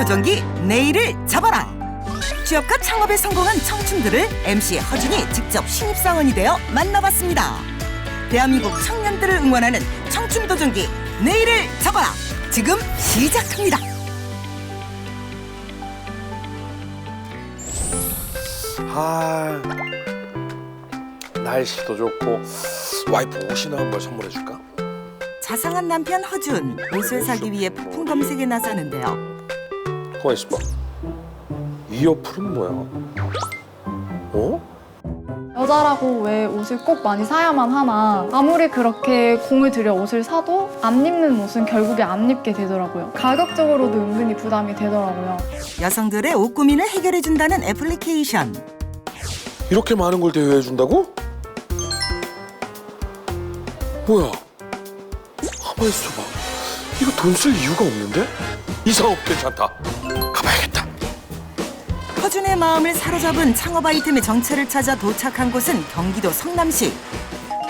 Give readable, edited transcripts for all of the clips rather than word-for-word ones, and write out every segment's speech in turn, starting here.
청춘도전기 내일을 잡아라. 취업과 창업에 성공한 청춘들을 MC 허준이 직접 신입사원이 되어 만나봤습니다. 대한민국 청년들을 응원하는 청춘도전기 내일을 잡아라. 지금 시작합니다. 날씨도 좋고 와이프 옷이나 한 벌 선물해 줄까? 자상한 남편 허준, 옷을 사기 위해 폭풍 검색에 나서는데요. 가만 있어봐. 이 어플은 뭐야? 어? 여자라고 왜 옷을 꼭 많이 사야만 하나. 아무리 그렇게 공을 들여 옷을 사도 안 입는 옷은 결국에 안 입게 되더라고요. 가격적으로도 은근히 부담이 되더라고요. 여성들의 옷 고민을 해결해준다는 애플리케이션. 이렇게 많은 걸 대여해 준다고? 뭐야? 가만 있어봐. 이거 돈 쓸 이유가 없는데? 이 사업 괜찮다. 가봐야겠다. 허준의 마음을 사로잡은 창업 아이템의 정체를 찾아 도착한 곳은 경기도 성남시.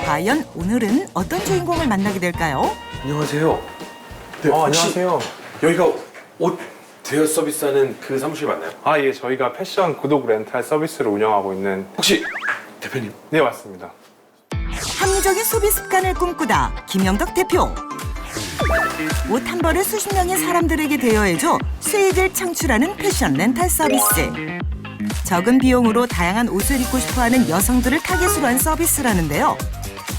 과연 오늘은 어떤 주인공을 만나게 될까요? 안녕하세요. 네, 안녕하세요. 여기가 옷 대여 서비스하는 그 사무실 맞나요? 예, 저희가 패션 구독 렌탈 서비스를 운영하고 있는. 혹시 대표님? 네, 맞습니다. 합리적인 소비 습관을 꿈꾸다 김영덕 대표. 옷 한 벌을 수십 명의 사람들에게 대여해줘 수익을 창출하는 패션 렌탈 서비스. 적은 비용으로 다양한 옷을 입고 싶어하는 여성들을 타겟으로 한 서비스라는데요.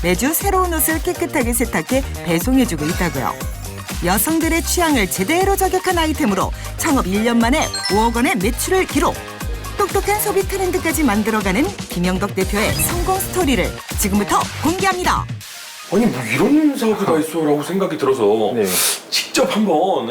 매주 새로운 옷을 깨끗하게 세탁해 배송해주고 있다고요. 여성들의 취향을 제대로 저격한 아이템으로 창업 1년 만에 5억 원의 매출을 기록. 똑똑한 소비 트렌드까지 만들어가는 김영덕 대표의 성공 스토리를 지금부터 공개합니다. 아니 뭐 이런 사업이 다 있어라고 생각이 들어서 네. 직접 한번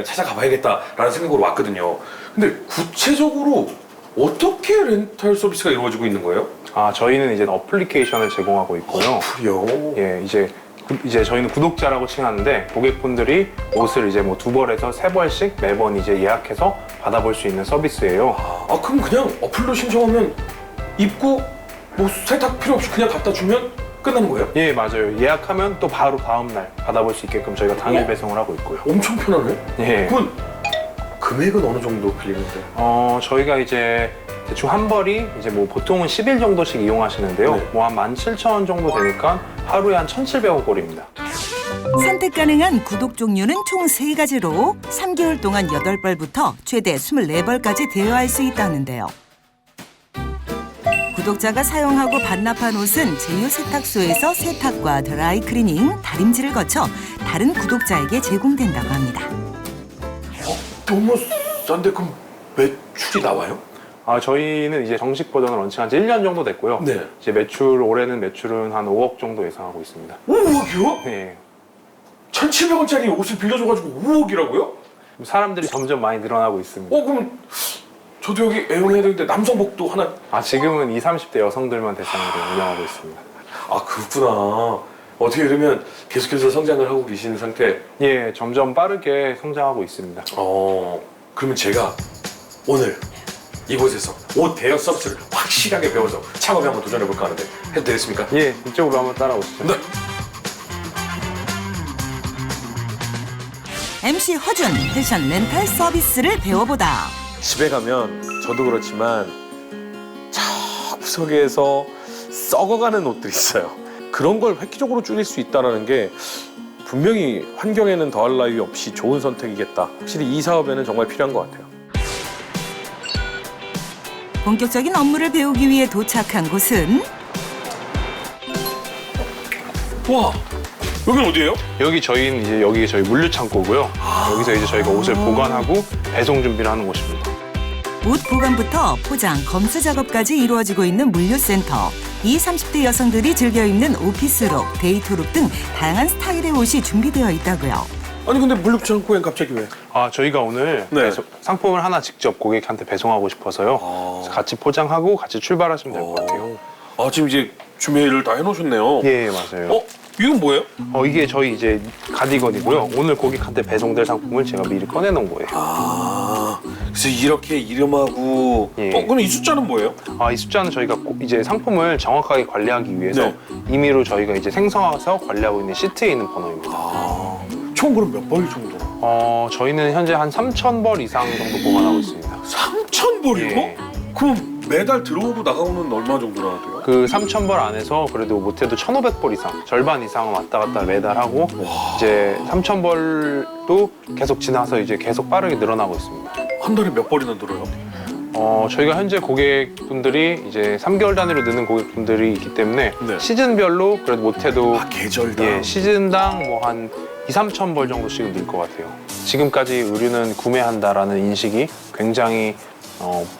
찾아가 봐야겠다라는 생각으로 왔거든요. 근데 구체적으로 어떻게 렌탈 서비스가 이루어지고 있는 거예요? 저희는 이제 어플리케이션을 제공하고 있고요. 그래요? 예, 이제 저희는 구독자라고 칭하는데 고객분들이 옷을 이제 뭐 2벌에서 3벌씩 매번 이제 예약해서 받아볼 수 있는 서비스예요. 그럼 그냥 어플로 신청하면 입고 뭐 세탁 필요 없이 그냥 갖다 주면 끝나는 거예요? 예, 맞아요. 예약하면 또 바로 다음날 받아볼 수 있게끔 저희가 당일 어? 배송을 하고 있고요. 엄청 편하네? 예. 그건 금액은 어느 정도 빌리는데? 저희가 이제 대충 한 벌이 이제 뭐 보통은 10일 정도씩 이용하시는데요. 네. 뭐 한 17,000원 정도 되니까 하루에 한 1,700원 꼴입니다. 선택 가능한 구독 종류는 총 3가지로 3개월 동안 8벌부터 최대 24벌까지 대여할 수 있다는데요. 구독자가 사용하고 반납한 옷은 제휴 세탁소에서 세탁과 드라이 클리닝, 다림질을 거쳐 다른 구독자에게 제공된다고 합니다. 너무 싼데 그럼 매출이 나와요? 저희는 이제 정식 버전을 런칭한 지 1년 정도 됐고요. 네. 이제 올해는 매출은 한 5억 정도 예상하고 있습니다. 5억이요? 네. 1,700원짜리 옷을 빌려줘가지고 5억이라고요? 사람들이 점점 많이 늘어나고 있습니다. 그럼 저도 여기 애용해야 되는데 남성복도 하나. 지금은 20, 30대 여성들만 대상으로 운영하고 있습니다. 그렇구나. 어떻게 그러면 계속해서 성장을 하고 계시는 상태? 예, 점점 빠르게 성장하고 있습니다. 그러면 제가 오늘 이곳에서 옷 대여 서비스를 확실하게 배워서 창업에 한번 도전해볼까 하는데 해도 되겠습니까? 예, 이쪽으로 한번 따라오시죠. 네. MC 허준 패션 렌탈 서비스를 배워보다. 집에 가면 저도 그렇지만 저 구석에서 썩어가는 옷들이 있어요. 그런 걸 획기적으로 줄일 수 있다는 게 분명히 환경에는 더할 나위 없이 좋은 선택이겠다. 확실히 이 사업에는 정말 필요한 것 같아요. 본격적인 업무를 배우기 위해 도착한 곳은 와, 여긴 어디예요? 저희는 이제 여기 저희 물류 창고고요. 여기서 이제 저희가 옷을 보관하고 배송 준비를 하는 곳입니다. 옷 보관부터 포장, 검수 작업까지 이루어지고 있는 물류센터. 20, 30대 여성들이 즐겨 입는 오피스룩, 데이트룩 등 다양한 스타일의 옷이 준비되어 있다고요. 아니 근데 물류창고엔 갑자기 왜? 저희가 오늘 네. 상품을 하나 직접 고객한테 배송하고 싶어서요. 그래서 같이 포장하고 같이 출발하시면 될 것 같아요. 지금 이제 준비를 다 해놓으셨네요. 예, 맞아요. 이건 뭐예요? 이게 저희 이제 가디건이고요. 오늘 고객한테 배송될 상품을 제가 미리 꺼내놓은 거예요. 그래서 이렇게 이름하고 예. 그럼 이 숫자는 뭐예요? 이 숫자는 저희가 이제 상품을 정확하게 관리하기 위해서 네. 임의로 저희가 이제 생성해서 관리하고 있는 시트에 있는 번호입니다. 총 그럼 몇 벌 정도? 저희는 현재 한 3,000벌 이상 정도 보관하고 있습니다. 3,000벌이요? 예. 그럼 매달 들어오고 나가오는 얼마 정도나 돼요? 그 3,000벌 안에서 그래도 못해도 1,500벌 이상, 절반 이상은 왔다 갔다 매달 하고 이제 3,000벌도 계속 지나서 이제 계속 빠르게 늘어나고 있습니다. 한 달에 몇 벌이나 들어요? 저희가 현재 고객분들이 이제 3개월 단위로 느는 고객분들이 있기 때문에 네. 시즌별로 그래도 못해도 계절당. 예, 시즌당 뭐 한 2,3,000벌 정도씩은 늘 것 같아요. 지금까지 의류는 구매한다라는 인식이 굉장히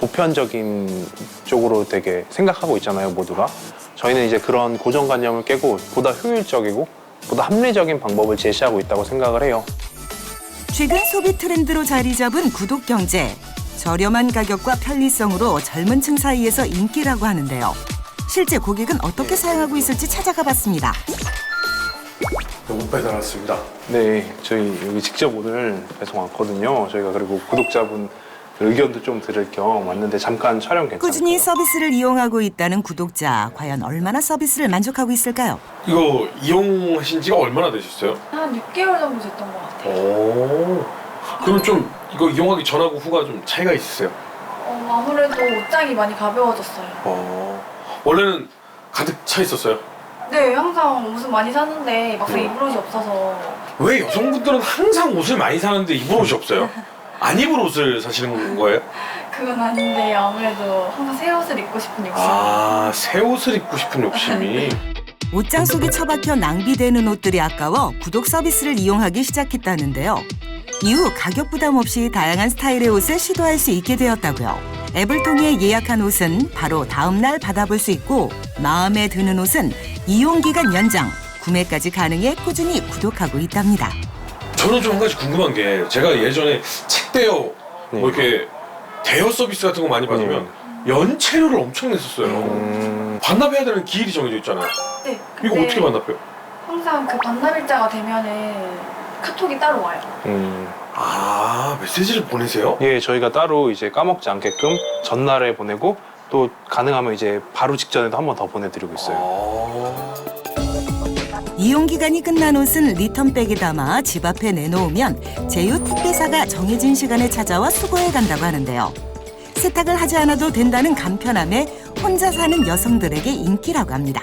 보편적인 쪽으로 되게 생각하고 있잖아요, 모두가. 저희는 이제 그런 고정관념을 깨고 보다 효율적이고 보다 합리적인 방법을 제시하고 있다고 생각을 해요. 최근 소비 트렌드로 자리 잡은 구독 경제. 저렴한 가격과 편리성으로 젊은 층 사이에서 인기라고 하는데요. 실제 고객은 어떻게 사용하고 있을지 찾아가 봤습니다. 못 배달 왔습니다. 네, 저희 여기 직접 오늘 배송 왔거든요. 저희가 그리고 구독자분 의견도 좀 들을 겸 왔는데 잠깐 촬영 괜찮을까요? 꾸준히 서비스를 이용하고 있다는 구독자. 과연 얼마나 서비스를 만족하고 있을까요? 이거 이용하신 지가 얼마나 되셨어요? 한 6개월 정도 됐던 것 같아요. 오. 그럼 좀 이거 이용하기 전하고 후가 좀 차이가 있으세요? 아무래도 옷장이 많이 가벼워졌어요. 원래는 가득 차 있었어요? 네, 항상 옷은 많이 사는데 막상 입을 옷이 없어서 왜 여성분들은 항상 옷을 많이 사는데 입을 옷이 없어요? 안 입을 옷을 사시는 거예요? 그건 아닌데 아무래도 항상 새 옷을 입고 싶은 욕심. 새 옷을 입고 싶은 욕심이. 옷장 속에 처박혀 낭비되는 옷들이 아까워 구독 서비스를 이용하기 시작했다는데요. 이후 가격 부담 없이 다양한 스타일의 옷을 시도할 수 있게 되었다고요. 앱을 통해 예약한 옷은 바로 다음 날 받아볼 수 있고 마음에 드는 옷은 이용기간 연장, 구매까지 가능해 꾸준히 구독하고 있답니다. 저는 좀 한 가지 궁금한 게 제가 예전에 책 대여 뭐 이렇게 대여 서비스 같은 거 많이 받으면 연체료를 엄청 냈었어요. 반납해야 되는 기일이 정해져 있잖아요. 네, 이거 근데 어떻게 반납해요? 항상 그 반납일자가 되면은 카톡이 따로 와요. 메시지를 보내세요? 예, 저희가 따로 이제 까먹지 않게끔 전날에 보내고 또 가능하면 이제 바로 직전에도 한 번 더 보내드리고 있어요. 이용기간이 끝난 옷은 리턴백에 담아 집 앞에 내놓으면 제휴 택배사가 정해진 시간에 찾아와 수거해 간다고 하는데요. 세탁을 하지 않아도 된다는 간편함에 혼자 사는 여성들에게 인기라고 합니다.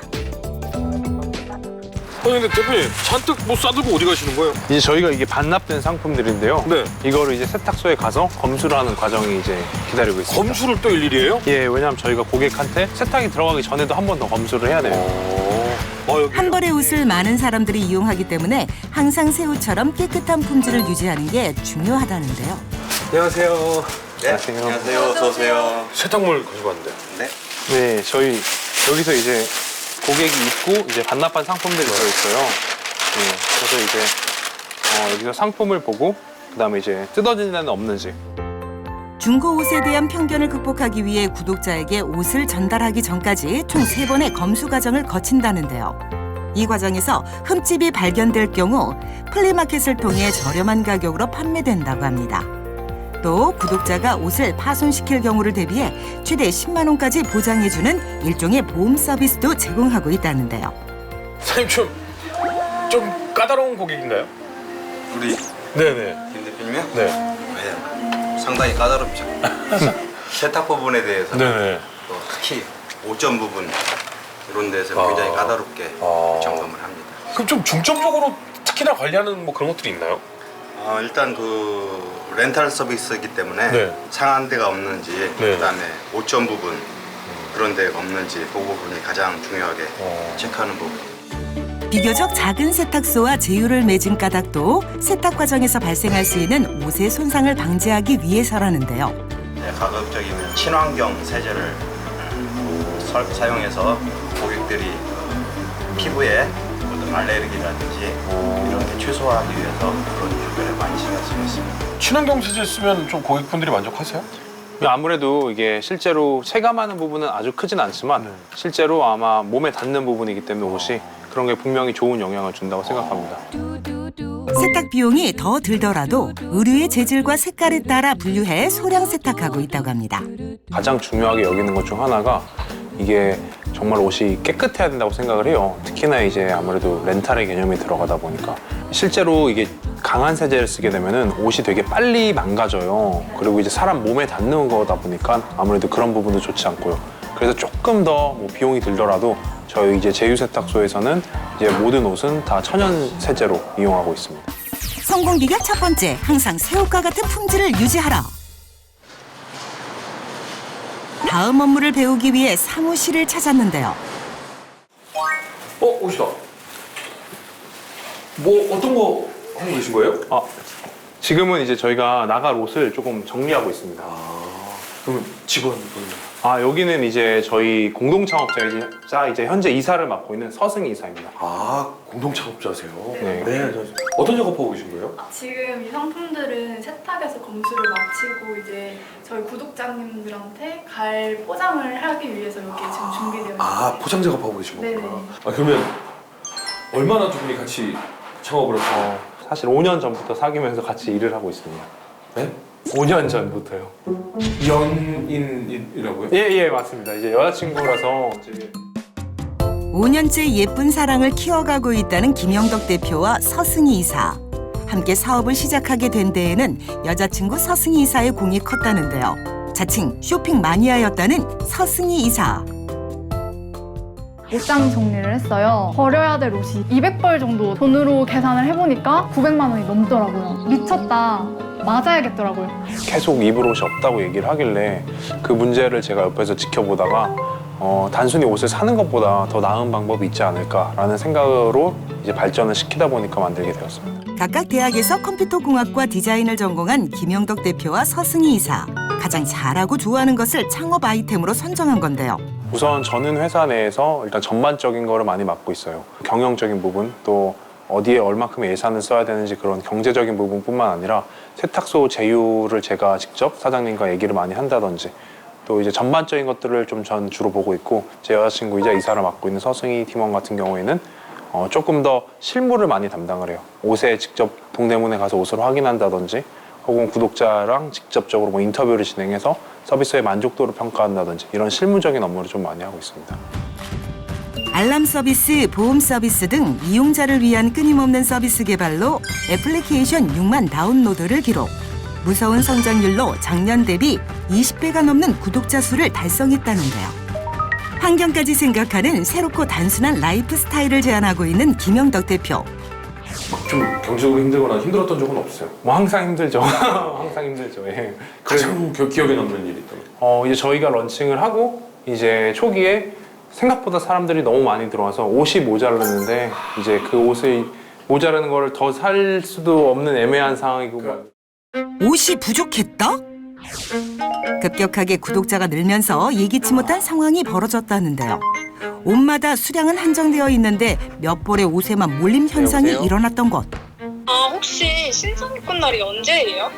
근데 대표님 잔뜩 뭐 싸들고 어디 가시는 거예요? 이제 저희가 이게 반납된 상품들인데요. 네. 이거를 이제 세탁소에 가서 검수를 하는 과정이 이제 기다리고 있습니다. 검수를 또 일일이에요? 예, 왜냐하면 저희가 고객한테 세탁이 들어가기 전에도 한 번 더 검수를 해야 돼요. 한 벌의 옷을 많은 사람들이 이용하기 때문에 항상 새 옷처럼 깨끗한 품질을 유지하는 게 중요하다는데요. 안녕하세요. 네, 안녕하세요. 어서 오세요. 세탁물 가지고 왔는데. 네. 네, 저희 여기서 이제 고객이 입고 이제 반납한 상품들이 들어있어요. 네, 그래서 이제 여기서 상품을 보고 그다음에 이제 뜯어진 데는 없는지. 중고 옷에 대한 편견을 극복하기 위해 구독자에게 옷을 전달하기 전까지 총 3번의 검수 과정을 거친다는데요. 이 과정에서 흠집이 발견될 경우 플리마켓을 통해 저렴한 가격으로 판매된다고 합니다. 또 구독자가 옷을 파손시킬 경우를 대비해 최대 10만 원까지 보장해주는 일종의 보험 서비스도 제공하고 있다는데요. 사장님 좀 까다로운 고객인가요? 우리 네네. 김 대표님이요? 네. 네. 상당히 까다롭죠. 세탁 부분에 대해서 네네. 또 특히 오점 부분 이런 데서 굉장히 까다롭게 점검을 합니다. 그럼 좀 중점적으로 특히나 관리하는 뭐 그런 것들이 있나요? 일단 그 렌탈 서비스이기 때문에 네. 상한 데가 없는지 네. 그다음에 오점 부분 그런 데가 없는지 그 부분이 가장 중요하게 체크하는 부분입니다. 비교적 작은 세탁소와 제휴를 맺은 까닭도 세탁 과정에서 발생할 수 있는 옷의 손상을 방지하기 위해서라는데요. 네, 가급적이면 친환경 세제를 사용해서 고객들이 피부에 어떤 알레르기라든지 이런 게 최소화하기 위해서 그런 부분에 많이 신경 쓰고 있습니다. 친환경 세제 쓰면 좀 고객분들이 만족하세요? 아무래도 이게 실제로 체감하는 부분은 아주 크진 않지만 실제로 아마 몸에 닿는 부분이기 때문에 옷이 그런 게 분명히 좋은 영향을 준다고 생각합니다. 세탁 비용이 더 들더라도 의류의 재질과 색깔에 따라 분류해 소량 세탁하고 있다고 합니다. 가장 중요하게 여기는 것 중 하나가 이게 정말 옷이 깨끗해야 된다고 생각을 해요. 특히나 이제 아무래도 렌탈의 개념이 들어가다 보니까 실제로 이게 강한 세제를 쓰게 되면은 옷이 되게 빨리 망가져요. 그리고 이제 사람 몸에 닿는 거다 보니까 아무래도 그런 부분도 좋지 않고요. 그래서 조금 더 뭐 비용이 들더라도 저희 이제 제휴세탁소에서는 이제 모든 옷은 다 천연 세제로 이용하고 있습니다. 성공 비결 첫 번째, 항상 새 옷과 같은 품질을 유지하라. 다음 업무를 배우기 위해 사무실을 찾았는데요. 옷이다. 뭐 어떤 거 하고 계신 거예요? 아, 지금은 이제 저희가 나갈 옷을 조금 정리하고 있습니다. 그러면 직원분. 아, 여기는 이제 저희 공동 창업자이자 이제 현재 이사를 맡고 있는 서승희 이사입니다. 아, 공동 창업자세요? 네. 어떤 작업하고 계신 거예요? 지금 이 상품들은 세탁에서 검수를 마치고 이제 저희 구독자님들한테 갈 포장을 하기 위해서 이렇게 지금 준비되어 있어요. 아, 포장 작업하고 계신 거구나. 네네. 아, 그러면 얼마나 두 분이 같이 창업을 하세요? 사실 5년 전부터 사귀면서 같이 일을 하고 있습니다. 네? 5년 전부터요. 연인이라고요? 예, 맞습니다. 이제 여자친구라서 이제 5년째 예쁜 사랑을 키워가고 있다는 김영덕 대표와 서승희 이사. 함께 사업을 시작하게 된 데에는 여자친구 서승희 이사의 공이 컸다는데요. 자칭 쇼핑 마니아였다는 서승희 이사. 옷장 정리를 했어요. 버려야 될 옷이 200벌 정도 돈으로 계산을 해보니까 900만 원이 넘더라고요. 미쳤다. 맞아야겠더라고요. 계속 입을 옷이 없다고 얘기를 하길래 그 문제를 제가 옆에서 지켜보다가 단순히 옷을 사는 것보다 더 나은 방법이 있지 않을까라는 생각으로 이제 발전을 시키다 보니까 만들게 되었습니다. 각각 대학에서 컴퓨터공학과 디자인을 전공한 김영덕 대표와 서승희 이사. 가장 잘하고 좋아하는 것을 창업 아이템으로 선정한 건데요. 우선 저는 회사 내에서 일단 전반적인 거를 많이 맡고 있어요. 경영적인 부분, 또 어디에 얼마큼의 예산을 써야 되는지 그런 경제적인 부분뿐만 아니라 세탁소 제휴를 제가 직접 사장님과 얘기를 많이 한다든지 또 이제 전반적인 것들을 좀 전 주로 보고 있고 제 여자친구이자 이사를 맡고 있는 서승희 팀원 같은 경우에는 조금 더 실무를 많이 담당을 해요. 옷에 직접 동대문에 가서 옷을 확인한다든지 혹은 구독자랑 직접적으로 뭐 인터뷰를 진행해서 서비스의 만족도를 평가한다든지 이런 실무적인 업무를 좀 많이 하고 있습니다. 알람 서비스, 보험 서비스 등 이용자를 위한 끊임없는 서비스 개발로 애플리케이션 6만 다운로드를 기록. 무서운 성장률로 작년 대비 20배가 넘는 구독자 수를 달성했다는데요. 환경까지 생각하는 새롭고 단순한 라이프 스타일을 제안하고 있는 김영덕 대표. 좀 경제적으로 힘들거나 힘들었던 적은 없어요? 뭐 항상 힘들죠. 항상 힘들죠. 예. 가장 기억에 남는 일이 있다면? 이제 저희가 런칭을 하고 이제 초기에 생각보다 사람들이 너무 많이 들어와서 옷이 모자랐는데 이제 그 옷을 모자라는 거를 더 살 수도 없는 애매한 상황이고 옷이 부족했다? 급격하게 구독자가 늘면서 예기치 못한 상황이 벌어졌다는데요. 옷마다 수량은 한정되어 있는데 몇 벌의 옷에만 몰림 현상이 일어났던 것. 아, 혹시 신상 입금 날이 언제예요?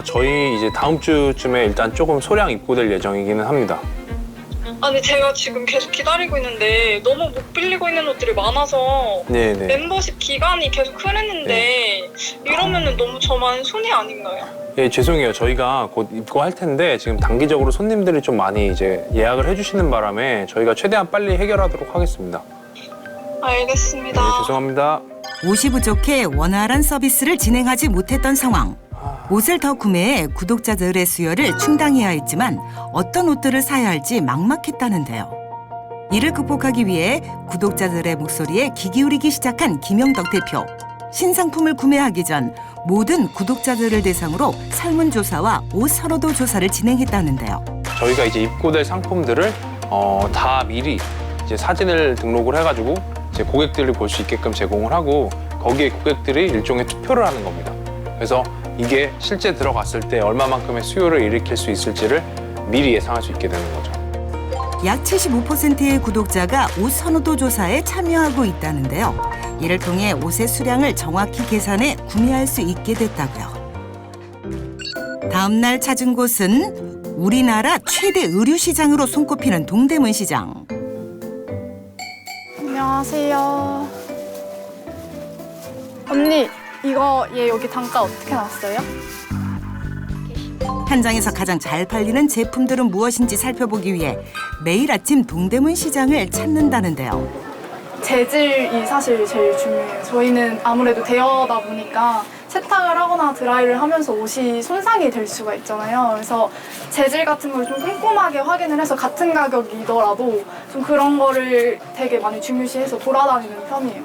저희 이제 다음 주쯤에 일단 조금 소량 입고될 예정이기는 합니다. 아니, 제가 지금 계속 기다리고 있는데 너무 못 빌리고 있는 옷들이 많아서 네네. 멤버십 기간이 계속 흐르는데 이러면은 너무 저만 손해 아닌가요? 예, 죄송해요. 저희가 곧 입고할 텐데 지금 단기적으로 손님들이 좀 많이 이제 예약을 해주시는 바람에 저희가 최대한 빨리 해결하도록 하겠습니다. 알겠습니다. 네, 죄송합니다. 옷이 부족해 원활한 서비스를 진행하지 못했던 상황. 옷을 더 구매해 구독자들의 수요를 충당해야 했지만 어떤 옷들을 사야 할지 막막했다는데요. 이를 극복하기 위해 구독자들의 목소리에 귀 기울이기 시작한 김영덕 대표. 신상품을 구매하기 전 모든 구독자들을 대상으로 설문조사와 옷 선호도 조사를 진행했다는데요. 저희가 이제 입고될 상품들을 다 미리 이제 사진을 등록을 해가지고 이제 고객들이 볼 수 있게끔 제공을 하고 거기에 고객들이 일종의 투표를 하는 겁니다. 그래서 이게 실제 들어갔을 때 얼마만큼의 수요를 일으킬 수 있을지를 미리 예상할 수 있게 되는 거죠. 약 75%의 구독자가 옷 선호도 조사에 참여하고 있다는데요. 이를 통해 옷의 수량을 정확히 계산해 구매할 수 있게 됐다고요. 다음 날 찾은 곳은 우리나라 최대 의류 시장으로 손꼽히는 동대문 시장. 안녕하세요. 언니, 이거 얘 여기 단가 어떻게 났어요? 현장에서 가장 잘 팔리는 제품들은 무엇인지 살펴보기 위해 매일 아침 동대문 시장을 찾는다는데요. 재질이 사실 제일 중요해요. 저희는 아무래도 대여다 보니까 세탁을 하거나 드라이를 하면서 옷이 손상이 될 수가 있잖아요. 그래서 재질 같은 걸 좀 꼼꼼하게 확인을 해서 같은 가격이더라도 좀 그런 거를 되게 많이 중요시해서 돌아다니는 편이에요.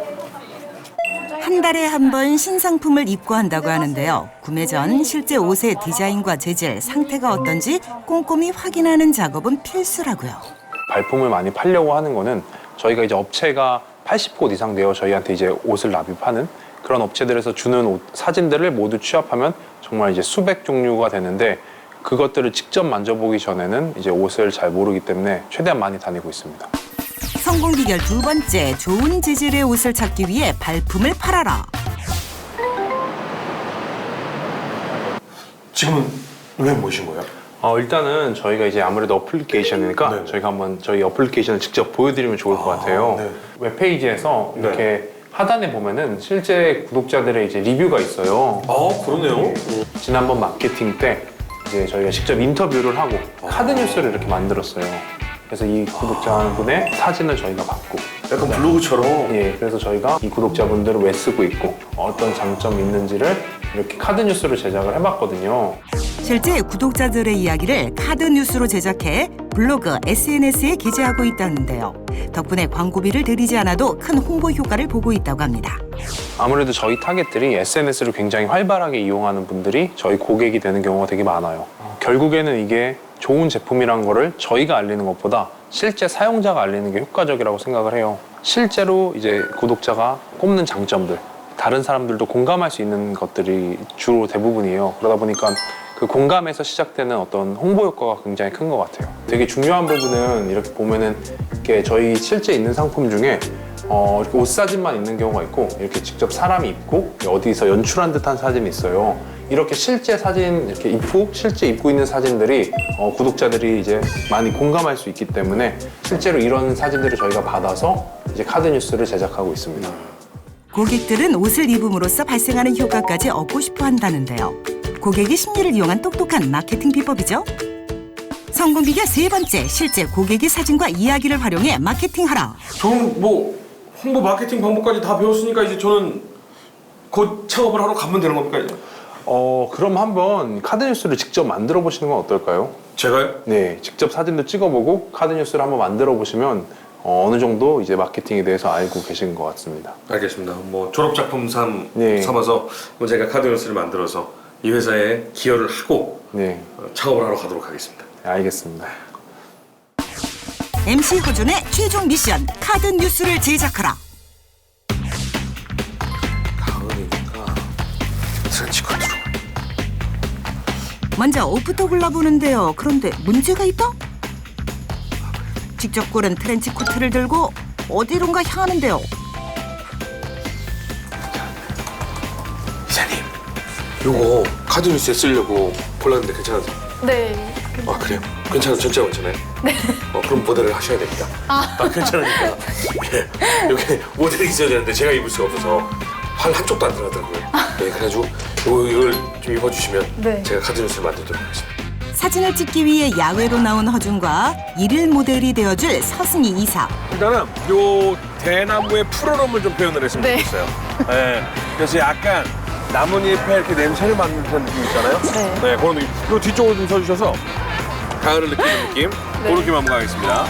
한 달에 한 번 신상품을 입고한다고 하는데요. 구매 전 실제 옷의 디자인과 재질, 상태가 어떤지 꼼꼼히 확인하는 작업은 필수라고요. 발품을 많이 팔려고 하는 거는 저희가 이제 업체가 80곳 이상 되어 저희한테 이제 옷을 납입하는 그런 업체들에서 주는 옷, 사진들을 모두 취합하면 정말 이제 수백 종류가 되는데 그것들을 직접 만져보기 전에는 이제 옷을 잘 모르기 때문에 최대한 많이 다니고 있습니다. 성공 비결 두 번째, 좋은 재질의 옷을 찾기 위해 발품을 팔아라. 지금은 왜 모신 거예요? 일단은 저희가 이제 아무래도 어플리케이션이니까 네. 저희가 한번 저희 어플리케이션을 직접 보여드리면 좋을 것 같아요. 네. 웹페이지에서 이렇게 하단에 보면은 실제 구독자들의 이제 리뷰가 있어요. 그러네요. 지난번 마케팅 때 이제 저희가 직접 인터뷰를 하고 카드 뉴스를 이렇게 만들었어요. 그래서 이 구독자분의 사진을 저희가 받고 약간 블로그처럼. 예, 그래서 저희가 이 구독자분들을 왜 쓰고 있고 어떤 장점이 있는지를 이렇게 카드 뉴스를 제작을 해봤거든요. 실제 구독자들의 이야기를 카드 뉴스로 제작해 블로그, SNS에 게재하고 있다는데요. 덕분에 광고비를 들이지 않아도 큰 홍보 효과를 보고 있다고 합니다. 아무래도 저희 타겟들이 SNS를 굉장히 활발하게 이용하는 분들이 저희 고객이 되는 경우가 되게 많아요. 결국에는 이게 좋은 제품이란 거를 저희가 알리는 것보다 실제 사용자가 알리는 게 효과적이라고 생각을 해요. 실제로 이제 구독자가 꼽는 장점들, 다른 사람들도 공감할 수 있는 것들이 주로 대부분이에요. 그러다 보니까 그 공감에서 시작되는 어떤 홍보 효과가 굉장히 큰 것 같아요. 되게 중요한 부분은 이렇게 보면은 이렇게 저희 실제 있는 상품 중에 이렇게 옷 사진만 있는 경우가 있고 이렇게 직접 사람이 입고 어디서 연출한 듯한 사진이 있어요. 이렇게 실제 사진 이렇게 입고 실제 입고 있는 사진들이 구독자들이 이제 많이 공감할 수 있기 때문에 실제로 이런 사진들을 저희가 받아서 이제 카드 뉴스를 제작하고 있습니다. 고객들은 옷을 입음으로써 발생하는 효과까지 얻고 싶어 한다는데요. 고객의 심리를 이용한 똑똑한 마케팅 비법이죠. 성공 비결 세 번째, 실제 고객의 사진과 이야기를 활용해 마케팅하라. 저는 뭐 홍보 마케팅 방법까지 다 배웠으니까 이제 저는 곧 창업을 하러 가면 되는 겁니까 이제? 그럼 한번 카드 뉴스를 직접 만들어 보시는 건 어떨까요? 제가요? 네, 직접 사진도 찍어보고 카드 뉴스를 한번 만들어 보시면 어느 정도 이제 마케팅에 대해서 알고 계신 것 같습니다. 알겠습니다. 뭐 졸업 작품 네. 삼아서 뭐 제가 카드 뉴스를 만들어서 이 회사에 기여를 하고 네, 창업을 하러 가도록 하겠습니다. 알겠습니다. MC 허준의 최종 미션, 카드 뉴스를 제작하라. 가을이니까 트렌치 코트로. 먼저 옷부터 골라보는데요. 그런데 문제가 있다? 직접 고른 트렌치 코트를 들고 어디론가 향하는데요. 이사님, 요거 카드 뉴스에 쓰려고 골랐는데 괜찮으세요? 네. 그래요? 진짜 괜찮아요? 네. 그럼 모델을 하셔야 됩니다. 괜찮으니까. 예, 여기 모델이 있어야 되는데 제가 입을 수가 없어서 팔 한쪽도 안 들어가더라고요. 네, 그래가지고 이걸 좀 입어주시면 네. 제가 카드 뉴스를 만들도록 하겠습니다. 사진을 찍기 위해 야외로 나온 허준과 일일 모델이 되어줄 서승희 이사. 일단은 요 대나무의 푸르름을 좀 표현을 했으면 네. 좋겠어요. 네. 그래서 약간 나뭇잎에 이렇게 냄새를 맡는 듯한 느낌 있잖아요. 네. 그런 느낌. 그리고 뒤쪽으로 좀 서주셔서 가을을 느끼는 느낌. 네. 그렇게 한번 가겠습니다.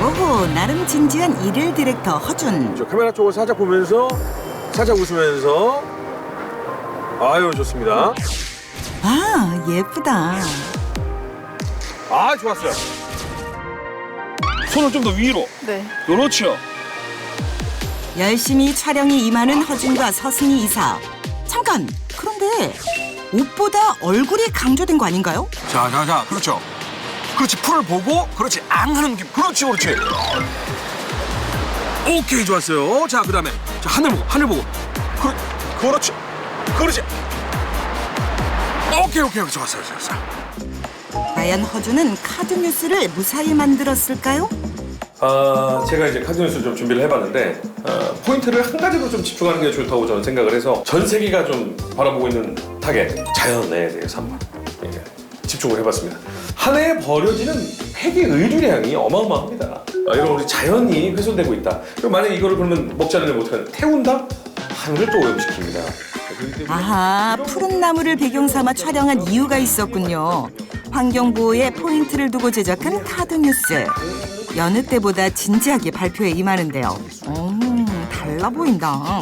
오호, 나름 진지한 일일 디렉터 허준. 저 카메라 쪽을 살짝 보면서 살짝 웃으면서 아유 좋습니다. 아, 예쁘다. 아 좋았어요. 손을 좀 더 위로. 네. 그렇죠. 열심히 촬영이 임하는 허준과 서승희 이사. 잠깐, 그런데 옷보다 얼굴이 강조된 거 아닌가요? 자, 그렇죠. 그렇지, 풀을 보고, 그렇지, 앙 하는 느낌. 그렇지. 오케이, 좋았어요. 자, 그 다음에, 하늘 보고. 그렇지. 오케이, 좋았어요. 과연 허준은 카드 뉴스를 무사히 만들었을까요? 제가 이제 카드 뉴스 좀 준비를 해봤는데 포인트를 한 가지로 좀 집중하는 게 좋다고 저는 생각을 해서 전 세계가 좀 바라보고 있는 타겟 자연에 대해서 한번 집중을 해봤습니다. 한 해에 버려지는 폐기 의류량이 어마어마합니다. 이런 우리 자연이 훼손되고 있다. 그럼 만약에 이거를 그러면 먹지 않으면 어떡하냐? 태운다? 하늘을 또 오염시킵니다. 그렇기 때문에 아하, 푸른 나무를 배경 삼아 촬영한 이유가 있었군요. 환경보호에 포인트를 두고 제작한 카드 뉴스. 여느 때보다 진지하게 발표에 임하는데요. 달라 보인다.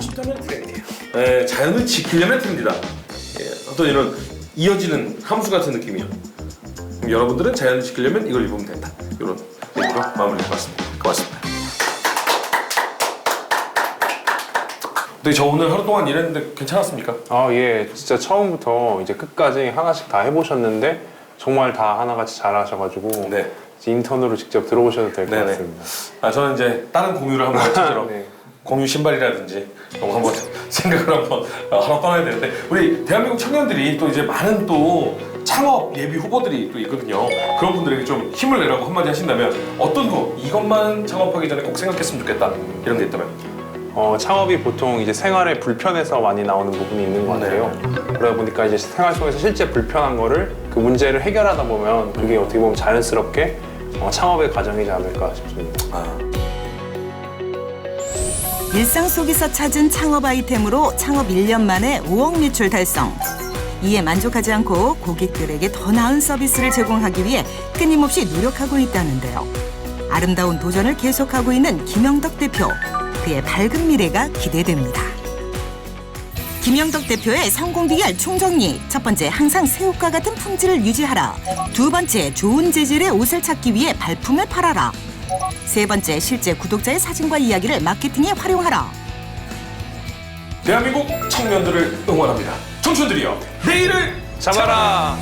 네, 자연을 지키려면 트렌디다. 예, 어떤 이런 이어지는 함수 같은 느낌이요. 그럼 여러분들은 자연을 지키려면 이걸 입으면 된다. 이런 얘기로 마무리해봤습니다. 고맙습니다. 근데 저 오늘 하루 동안 일했는데 괜찮았습니까? 아, 예. 진짜 처음부터 이제 끝까지 하나씩 다 해보셨는데 정말 다 하나같이 잘하셔가지고 네. 인턴으로 직접 들어오셔도 될 것 네네. 같습니다. 아, 저는 이제 다른 공유를 한번 찾으러 네. 공유 신발이라든지 한번 생각을 한번 하러 떠나야 되는데 우리 대한민국 청년들이 또 이제 많은 또 창업 예비 후보들이 또 있거든요. 그런 분들에게 좀 힘을 내라고 한마디 하신다면 어떤 거 이것만 창업하기 전에 꼭 생각했으면 좋겠다 이런 게 있다면? 창업이 보통 이제 생활에 불편해서 많이 나오는 부분이 있는 것 같아요. 그러다 보니까 이제 생활 속에서 실제 불편한 거를 그 문제를 해결하다 보면 그게 어떻게 보면 자연스럽게 창업의 과정이지 않을까 싶습니다. 일상 속에서 찾은 창업 아이템으로 창업 1년 만에 5억 매출 달성. 이에 만족하지 않고 고객들에게 더 나은 서비스를 제공하기 위해 끊임없이 노력하고 있다는데요. 아름다운 도전을 계속하고 있는 김영덕 대표. 그의 밝은 미래가 기대됩니다. 김영덕 대표의 성공 비결 총정리. 첫 번째, 항상 새 옷과 같은 품질을 유지하라. 두 번째, 좋은 재질의 옷을 찾기 위해 발품을 팔아라. 세 번째, 실제 구독자의 사진과 이야기를 마케팅에 활용하라. 대한민국 청년들을 응원합니다. 청춘들이여 내일을 잡아라!